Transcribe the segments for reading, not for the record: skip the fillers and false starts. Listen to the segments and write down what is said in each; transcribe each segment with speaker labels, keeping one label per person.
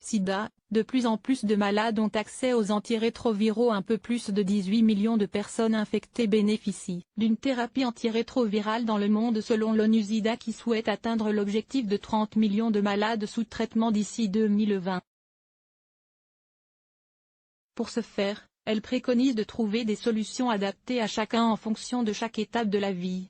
Speaker 1: Sida, de plus en plus de malades ont accès aux antirétroviraux. Un peu plus de 18 millions de personnes infectées bénéficient d'une thérapie antirétrovirale dans le monde selon l'ONU-SIDA qui souhaite atteindre l'objectif de 30 millions de malades sous traitement d'ici 2020. Pour ce faire, elle préconise de trouver des solutions adaptées à chacun en fonction de chaque étape de la vie.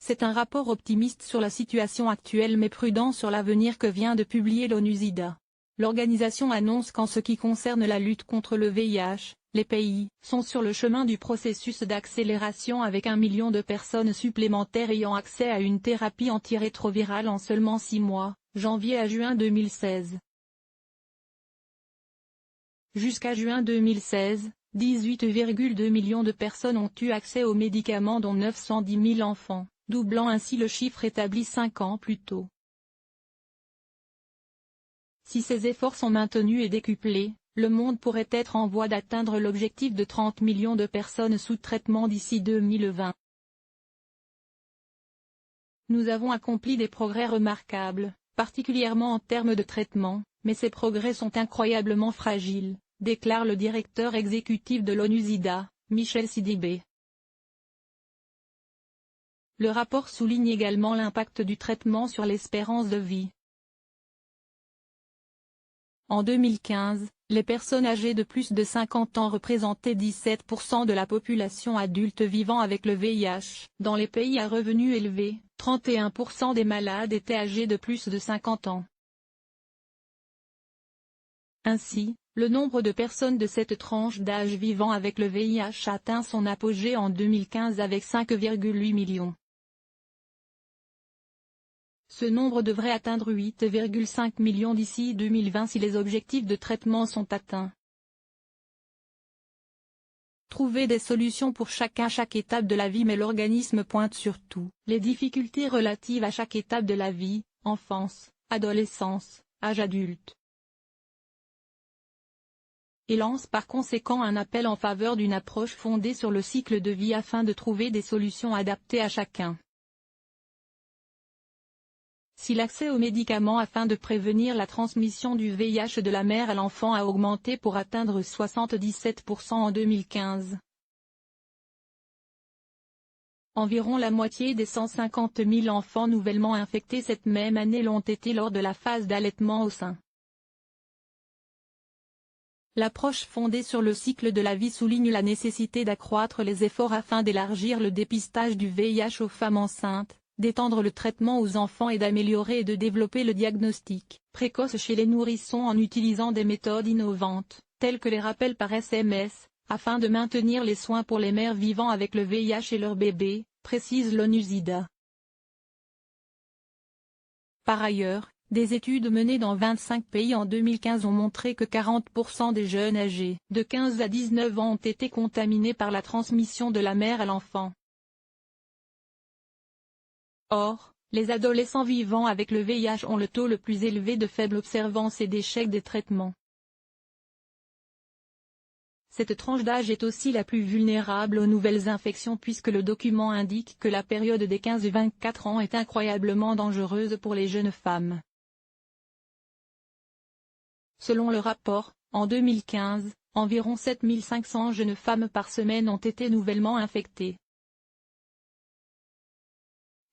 Speaker 1: C'est un rapport optimiste sur la situation actuelle mais prudent sur l'avenir que vient de publier l'ONU-SIDA. L'organisation annonce qu'en ce qui concerne la lutte contre le VIH, les pays sont sur le chemin du processus d'accélération avec 1 million de personnes supplémentaires ayant accès à une thérapie antirétrovirale en seulement 6 mois, janvier à juin 2016. Jusqu'à juin 2016, 18,2 millions de personnes ont eu accès aux médicaments dont 910 000 enfants, doublant ainsi le chiffre établi 5 ans plus tôt. Si ces efforts sont maintenus et décuplés, le monde pourrait être en voie d'atteindre l'objectif de 30 millions de personnes sous traitement d'ici 2020. Nous avons accompli des progrès remarquables, particulièrement en termes de traitement, mais ces progrès sont incroyablement fragiles, déclare le directeur exécutif de l'ONU-SIDA, Michel Sidibé. Le rapport souligne également l'impact du traitement sur l'espérance de vie. En 2015, les personnes âgées de plus de 50 ans représentaient 17% de la population adulte vivant avec le VIH. Dans les pays à revenus élevés, 31% des malades étaient âgés de plus de 50 ans. Ainsi, le nombre de personnes de cette tranche d'âge vivant avec le VIH atteint son apogée en 2015 avec 5,8 millions. Ce nombre devrait atteindre 8,5 millions d'ici 2020 si les objectifs de traitement sont atteints. Trouver des solutions pour chacun à chaque étape de la vie mais l'organisme pointe surtout les difficultés relatives à chaque étape de la vie, enfance, adolescence, âge adulte. Et lance par conséquent un appel en faveur d'une approche fondée sur le cycle de vie afin de trouver des solutions adaptées à chacun. Si l'accès aux médicaments afin de prévenir la transmission du VIH de la mère à l'enfant a augmenté pour atteindre 77% en 2015. Environ la moitié des 150 000 enfants nouvellement infectés cette même année l'ont été lors de la phase d'allaitement au sein. L'approche fondée sur le cycle de la vie souligne la nécessité d'accroître les efforts afin d'élargir le dépistage du VIH aux femmes enceintes, d'étendre le traitement aux enfants et d'améliorer et de développer le diagnostic précoce chez les nourrissons en utilisant des méthodes innovantes, telles que les rappels par SMS, afin de maintenir les soins pour les mères vivant avec le VIH et leurs bébés, précise l'ONU-SIDA. Par ailleurs, des études menées dans 25 pays en 2015 ont montré que 40% des jeunes âgés de 15 à 19 ans ont été contaminés par la transmission de la mère à l'enfant. Or, les adolescents vivant avec le VIH ont le taux le plus élevé de faible observance et d'échec des traitements. Cette tranche d'âge est aussi la plus vulnérable aux nouvelles infections puisque le document indique que la période des 15 et 24 ans est incroyablement dangereuse pour les jeunes femmes. Selon le rapport, en 2015, environ 7500 jeunes femmes par semaine ont été nouvellement infectées.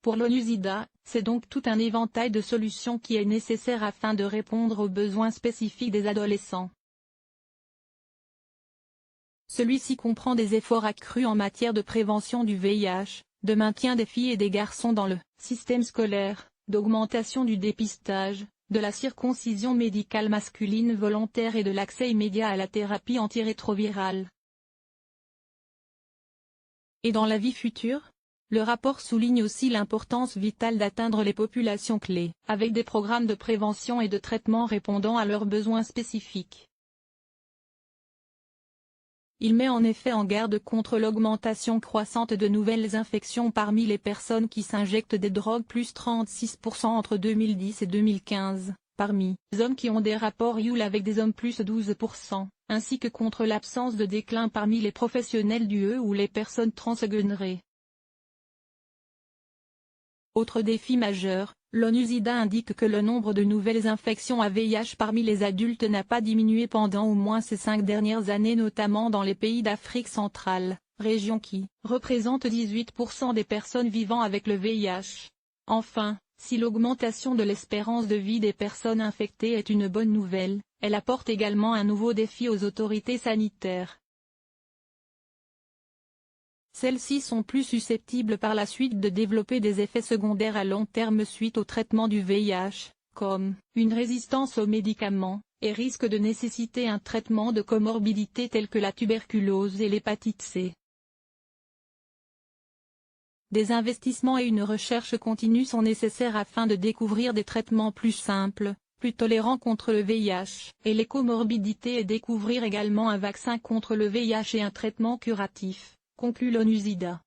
Speaker 1: Pour l'ONU-SIDA, c'est donc tout un éventail de solutions qui est nécessaire afin de répondre aux besoins spécifiques des adolescents. Celui-ci comprend des efforts accrus en matière de prévention du VIH, de maintien des filles et des garçons dans le système scolaire, d'augmentation du dépistage, de la circoncision médicale masculine volontaire et de l'accès immédiat à la thérapie antirétrovirale. Et dans la vie future ? Le rapport souligne aussi l'importance vitale d'atteindre les populations clés, avec des programmes de prévention et de traitement répondant à leurs besoins spécifiques. Il met en effet en garde contre l'augmentation croissante de nouvelles infections parmi les personnes qui s'injectent des drogues plus 36% entre 2010 et 2015, parmi les hommes qui ont des rapports YOUL avec des hommes plus 12%, ainsi que contre l'absence de déclin parmi les professionnels du ou les personnes transgenrées. Autre défi majeur, L'ONU-SIDA indique que le nombre de nouvelles infections à VIH parmi les adultes n'a pas diminué pendant au moins ces 5 dernières années, notamment dans les pays d'Afrique centrale, région qui représente 18% des personnes vivant avec le VIH. Enfin, si l'augmentation de l'espérance de vie des personnes infectées est une bonne nouvelle, elle apporte également un nouveau défi aux autorités sanitaires. Celles-ci sont plus susceptibles par la suite de développer des effets secondaires à long terme suite au traitement du VIH, comme une résistance aux médicaments, et risquent de nécessiter un traitement de comorbidité telles que la tuberculose et l'hépatite C. Des investissements et une recherche continue sont nécessaires afin de découvrir des traitements plus simples, plus tolérants contre le VIH et les comorbidités et découvrir également un vaccin contre le VIH et un traitement curatif, conclut l'ONU-SIDA.